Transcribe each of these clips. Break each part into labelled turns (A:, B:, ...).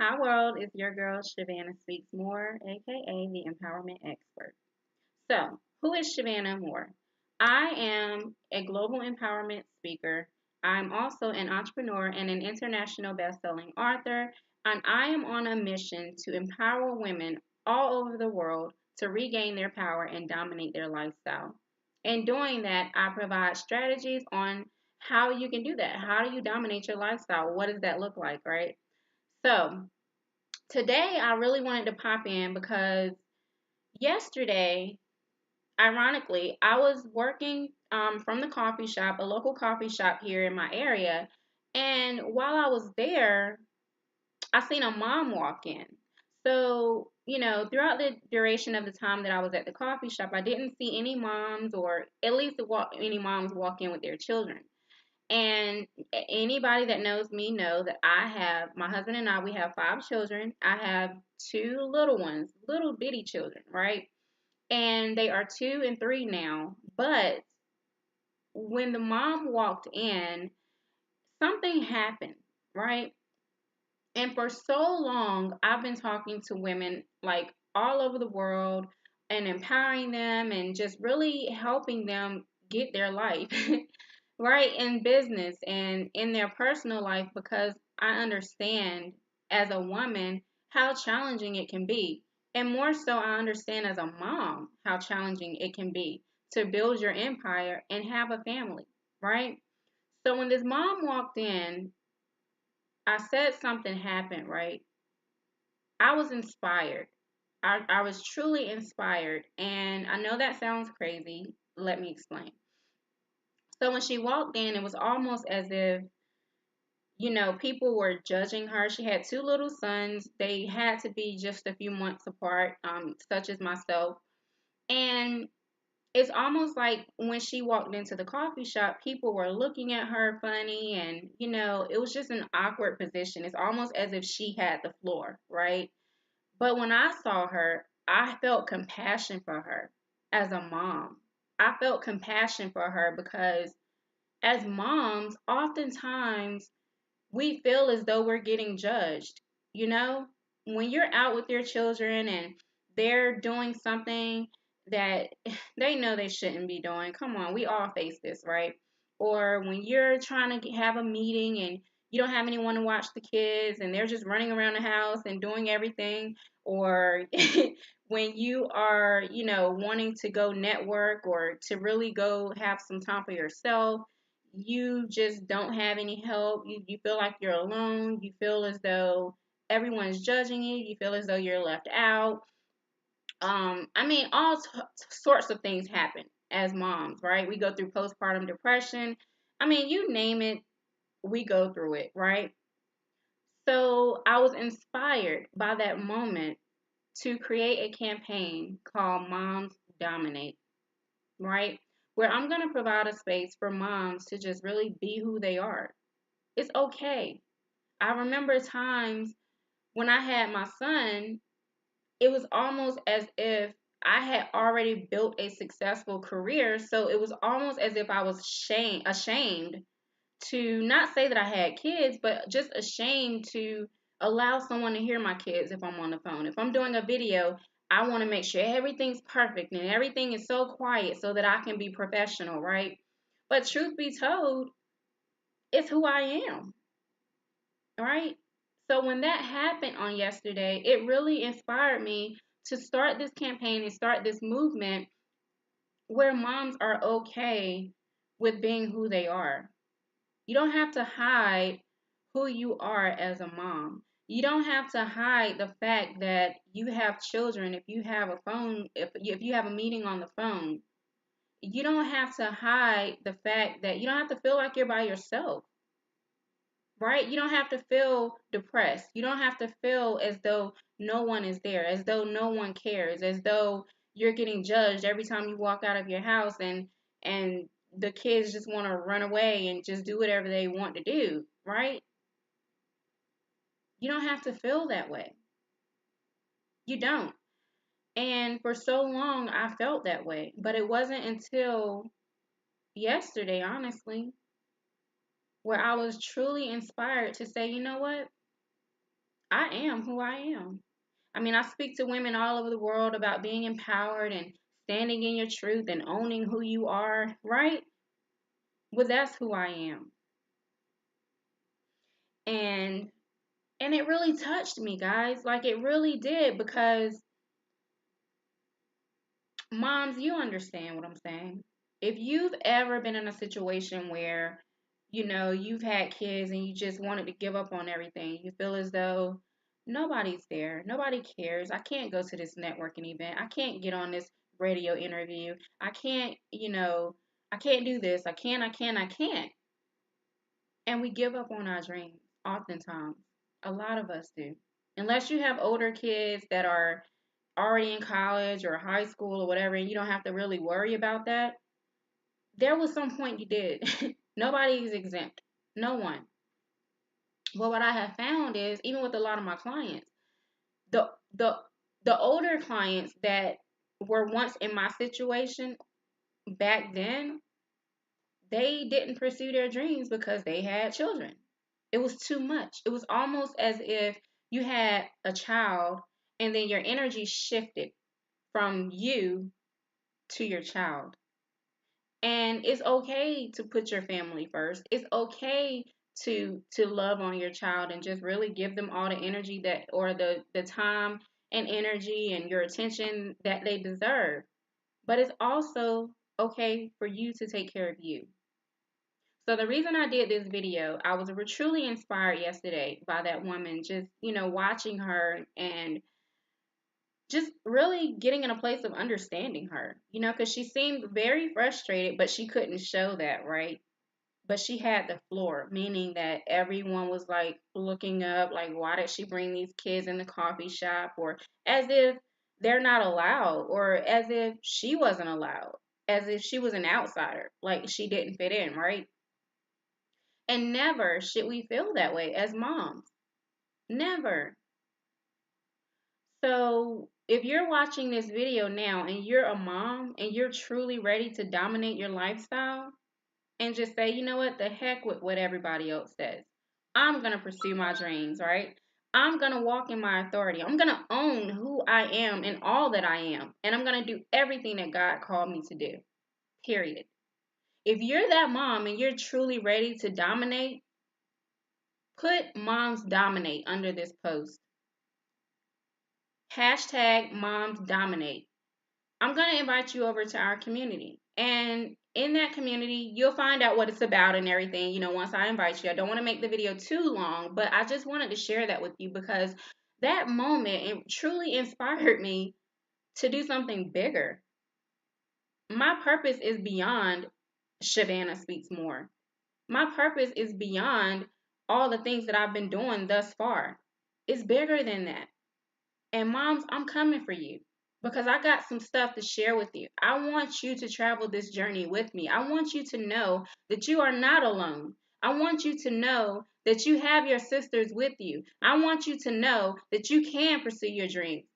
A: Hi world, it's your girl Shavannah Speaks More, aka the Empowerment Expert. So, who is Shavannah Moore? I am a global empowerment speaker. I'm also an entrepreneur and an international best-selling author, and I am on a mission to empower women all over the world to regain their power and dominate their lifestyle. In doing that, I provide strategies on how you can do that. How do you dominate your lifestyle? What does that look like, right? So, today I really wanted to pop in because yesterday, ironically, I was working from the coffee shop, a local coffee shop here in my area. And while I was there, I seen a mom walk in. So, throughout the duration of the time that I was at the coffee shop, I didn't see any moms or at least any moms walk in with their children. And anybody that knows me know that my husband and I, we have 5 children. I have two little ones, little bitty children, right? And they are 2 and 3 now. But when the mom walked in, something happened, right? And for so long, I've been talking to women like all over the world and empowering them and just really helping them get their life right in business and in their personal life because I understand as a woman how challenging it can be. And more so, I understand as a mom how challenging it can be to build your empire and have a family, right? So when this mom walked in, I said something happened, right? I was inspired. I was truly inspired. And I know that sounds crazy. Let me explain. So when she walked in, it was almost as if, people were judging her. She had 2 little sons. They had to be just a few months apart, such as myself. And it's almost like when she walked into the coffee shop, people were looking at her funny. And, it was just an awkward position. It's almost as if she had the floor, right? But when I saw her, I felt compassion for her as a mom. I felt compassion for her because as moms, oftentimes we feel as though we're getting judged. You know, when you're out with your children and they're doing something that they know they shouldn't be doing, come on, we all face this, right? Or when you're trying to have a meeting and you don't have anyone to watch the kids and they're just running around the house and doing everything, or when you are, wanting to go network or to really go have some time for yourself, you just don't have any help. You feel like you're alone. You feel as though everyone's judging you. You feel as though you're left out. I mean, sorts of things happen as moms, right? We go through postpartum depression. I mean, you name it, we go through it, right? So I was inspired by that moment to create a campaign called Moms Dominate, right? Where I'm going to provide a space for moms to just really be who they are. It's okay. I remember times when I had my son, it was almost as if I had already built a successful career. So it was almost as if I was ashamed to not say that I had kids, but just ashamed to allow someone to hear my kids if I'm on the phone. If I'm doing a video, I want to make sure everything's perfect and everything is so quiet so that I can be professional, right? But truth be told, it's who I am, right? So when that happened on yesterday, it really inspired me to start this campaign and start this movement where moms are okay with being who they are. You don't have to hide who you are as a mom. You don't have to hide the fact that you have children if you have a phone, if you have a meeting on the phone. You don't have to hide the fact that you don't have to feel like you're by yourself, right? You don't have to feel depressed. You don't have to feel as though no one is there, as though no one cares, as though you're getting judged every time you walk out of your house and the kids just want to run away and just do whatever they want to do, right? You don't have to feel that way. You don't. And for so long I felt that way, but it wasn't until yesterday, honestly, where I was truly inspired to say, you know what? I am who I am. I mean, I speak to women all over the world about being empowered and standing in your truth and owning who you are, right? Well, that's who I am. And it really touched me, guys. Like it really did, because moms, you understand what I'm saying. If you've ever been in a situation where, you've had kids and you just wanted to give up on everything, you feel as though nobody's there, nobody cares. I can't go to this networking event, I can't get on this radio interview, I can't, I can't do this, I can't. And we give up on our dreams, oftentimes. A lot of us do. Unless you have older kids that are already in college or high school or whatever, and you don't have to really worry about that, there was some point you did. Nobody is exempt. No one. Well, what I have found is, even with a lot of my clients, the the the older clients that were once in my situation back then, they didn't pursue their dreams because they had children. It was too much. It was almost as if you had a child and then your energy shifted from you to your child. And it's okay to put your family first. It's okay to love on your child and just really give them all the energy that, or the time and energy and your attention that they deserve. But it's also okay for you to take care of you. So the reason I did this video, I was truly inspired yesterday by that woman, just, watching her and just really getting in a place of understanding her, because she seemed very frustrated, but she couldn't show that, right? But she had the floor, meaning that everyone was like looking up, like, why did she bring these kids in the coffee shop? Or as if they're not allowed, or as if she wasn't allowed, as if she was an outsider, like she didn't fit in, right? And never should we feel that way as moms. Never. So, if you're watching this video now and you're a mom and you're truly ready to dominate your lifestyle and just say, you know what, the heck with what everybody else says. I'm going to pursue my dreams, right? I'm going to walk in my authority. I'm going to own who I am and all that I am. And I'm going to do everything that God called me to do. Period. If you're that mom and you're truly ready to dominate, put moms dominate under this post. Hashtag moms dominate. I'm going to invite you over to our community. And in that community, you'll find out what it's about and everything, once I invite you. I don't want to make the video too long, but I just wanted to share that with you because that moment, it truly inspired me to do something bigger. My purpose is beyond Shavannah Speaks More. My purpose is beyond all the things that I've been doing thus far. It's bigger than that. And moms, I'm coming for you because I got some stuff to share with you. I want you to travel this journey with me. I want you to know that you are not alone. I want you to know that you have your sisters with you. I want you to know that you can pursue your dreams.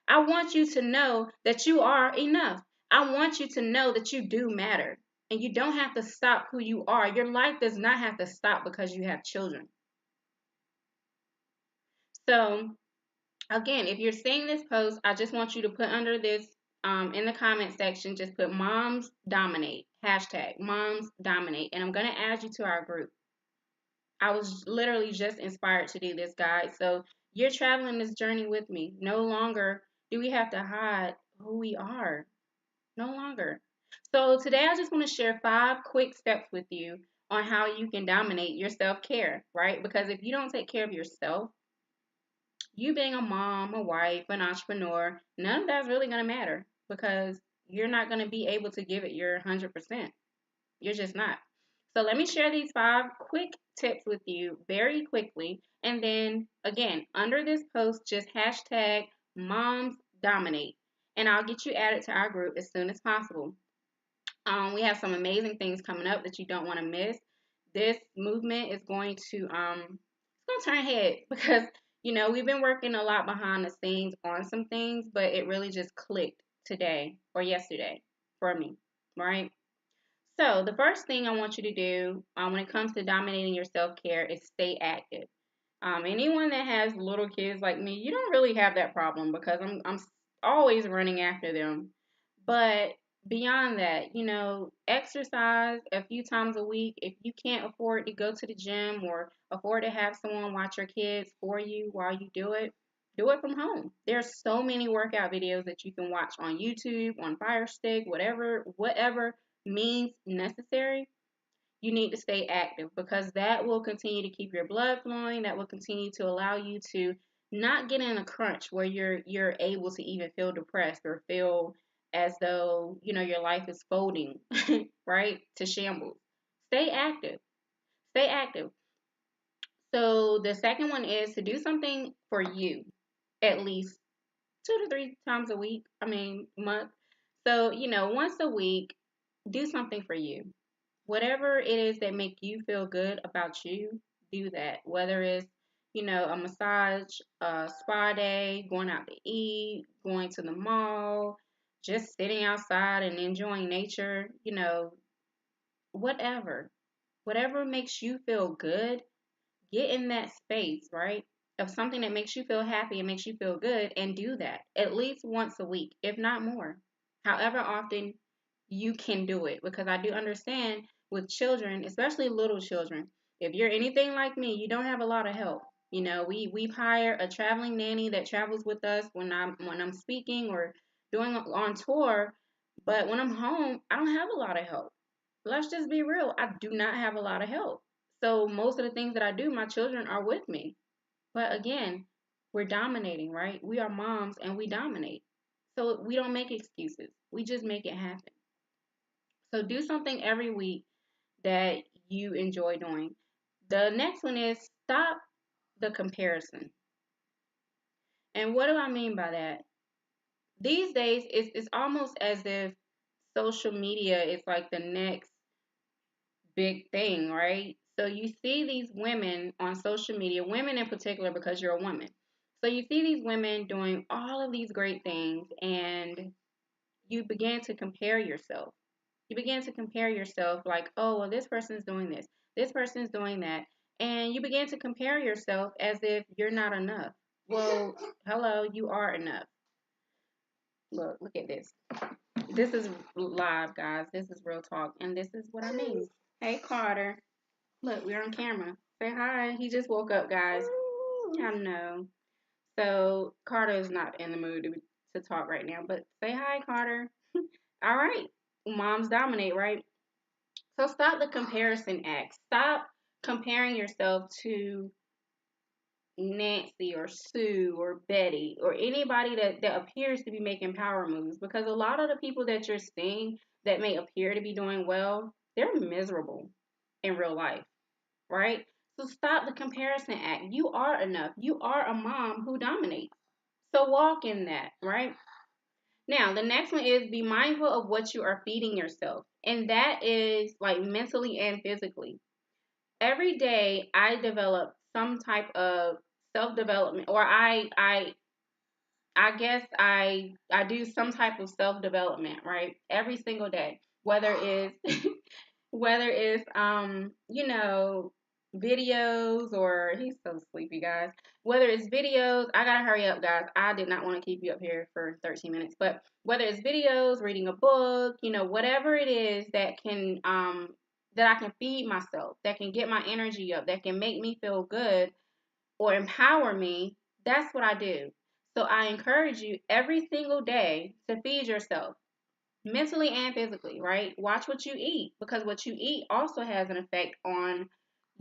A: I want you to know that you are enough. I want you to know that you do matter and you don't have to stop who you are. Your life does not have to stop because you have children. So, again, if you're seeing this post, I just want you to put under this in the comment section, just put moms dominate, hashtag moms dominate, and I'm going to add you to our group. I was literally just inspired to do this, guys. So you're traveling this journey with me. No longer do we have to hide who we are. No longer. So today I just want to share 5 quick steps with you on how you can dominate your self-care, right? Because if you don't take care of yourself, you being a mom, a wife, an entrepreneur, none of that's really going to matter because you're not going to be able to give it your 100%. You're just not. So let me share these 5 quick tips with you very quickly. And then again, under this post, just hashtag moms dominate. And I'll get you added to our group as soon as possible. We have some amazing things coming up that you don't want to miss. This movement is going to it's going to turn head because we've been working a lot behind the scenes on some things, but it really just clicked today or yesterday for me, right? So the first thing I want you to do when it comes to dominating your self-care is stay active. Anyone that has little kids like me, you don't really have that problem because I'm always running after them. But beyond that, exercise a few times a week. If you can't afford to go to the gym or afford to have someone watch your kids for you while you do it from home. There's so many workout videos that you can watch on YouTube, on Fire Stick, whatever means necessary. You need to stay active because that will continue to keep your blood flowing. That will continue to allow you to not get in a crunch where you're able to even feel depressed or feel as though your life is folding right to shambles. Stay active. Stay active. So the second one is to do something for you at least 2 to 3 times a week. I mean, month. So, once a week, do something for you. Whatever it is that make you feel good about you, do that. Whether it's, a massage, a spa day, going out to eat, going to the mall, just sitting outside and enjoying nature, whatever. Whatever makes you feel good, get in that space, right? Of something that makes you feel happy and makes you feel good and do that at least once a week, if not more. However often you can do it because I do understand with children, especially little children, if you're anything like me, you don't have a lot of help. We've hired a traveling nanny that travels with us when I'm speaking or doing on tour, but when I'm home, I don't have a lot of help. Let's just be real. I do not have a lot of help. So most of the things that I do, my children are with me. But again, we're dominating, right? We are moms and we dominate. So we don't make excuses. We just make it happen. So do something every week that you enjoy doing. The next one is stop the comparison. And what do I mean by that? These days, it's almost as if social media is like the next big thing, right? So you see these women on social media, women in particular, because you're a woman. So you see these women doing all of these great things, and you begin to compare yourself. You begin to compare yourself like, oh, well, this person's doing this person's doing that. And you begin to compare yourself as if you're not enough. Well, hello, you are enough. Look at this. This is live, guys. This is real talk. And this is what I mean. Hey, Carter. Look, we're on camera. Say hi. He just woke up, guys. I know. So Carter is not in the mood to talk right now, but say hi, Carter. All right. Moms dominate, right? So stop the comparison act. Stop comparing yourself to Nancy or Sue or Betty or anybody that appears to be making power moves because a lot of the people that you're seeing that may appear to be doing well, they're miserable in real life, right? So stop the comparison act. You are enough. You are a mom who dominates. So walk in that, right? Now, the next one is be mindful of what you are feeding yourself. And that is like mentally and physically. Every day I develop some type of self-development or I guess I do some type of self-development, right? Every single day. Whether it's whether it's videos or he's so sleepy, guys. Whether it's videos, I gotta hurry up, guys. I did not want to keep you up here for 13 minutes, but whether it's videos, reading a book, whatever it is that I can feed myself, that can get my energy up, that can make me feel good or empower me, that's what I do. So I encourage you every single day to feed yourself mentally and physically, right? Watch what you eat because what you eat also has an effect on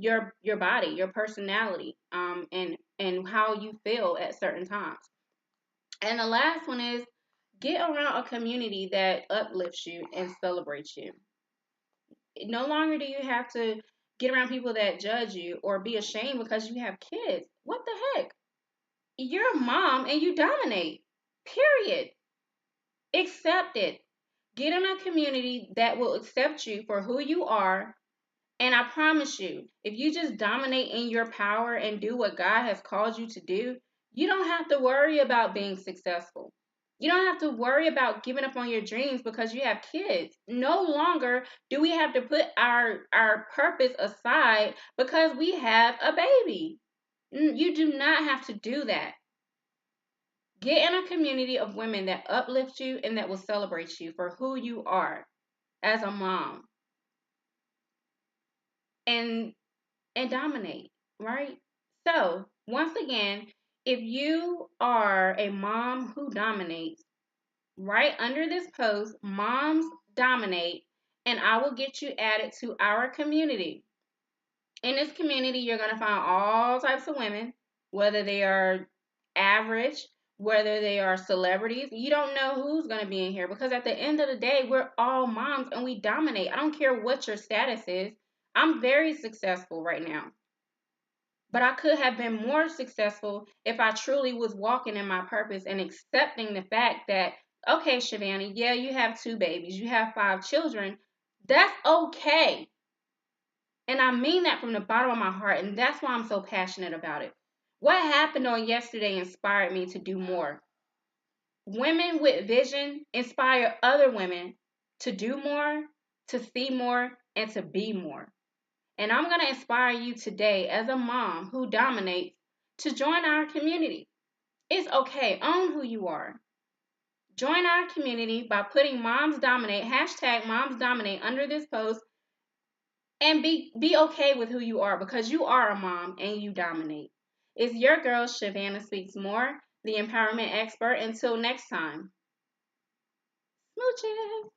A: your body, your personality, and how you feel at certain times. And the last one is get around a community that uplifts you and celebrates you. No longer do you have to get around people that judge you or be ashamed because you have kids. What the heck? You're a mom and you dominate. Period. Accept it. Get in a community that will accept you for who you are. And I promise you, if you just dominate in your power and do what God has called you to do, you don't have to worry about being successful. You don't have to worry about giving up on your dreams because you have kids. No longer do we have to put our purpose aside because we have a baby. You do not have to do that. Get in a community of women that uplift you and that will celebrate you for who you are as a mom, and dominate, right? So, once again, if you are a mom who dominates, right under this post, Moms Dominate, and I will get you added to our community. In this community, you're going to find all types of women, whether they are average, whether they are celebrities. You don't know who's going to be in here because at the end of the day, we're all moms and we dominate. I don't care what your status is. I'm very successful right now. But I could have been more successful if I truly was walking in my purpose and accepting the fact that, okay, Shavannah, yeah, you have 2 babies, you have 5 children. That's okay. And I mean that from the bottom of my heart. And that's why I'm so passionate about it. What happened on yesterday inspired me to do more. Women with vision inspire other women to do more, to see more, and to be more. And I'm going to inspire you today as a mom who dominates to join our community. It's okay. Own who you are. Join our community by putting Moms Dominate, hashtag Moms Dominate under this post, and be okay with who you are because you are a mom and you dominate. It's your girl, Shavannah Speaks More, the empowerment expert. Until next time, smooches.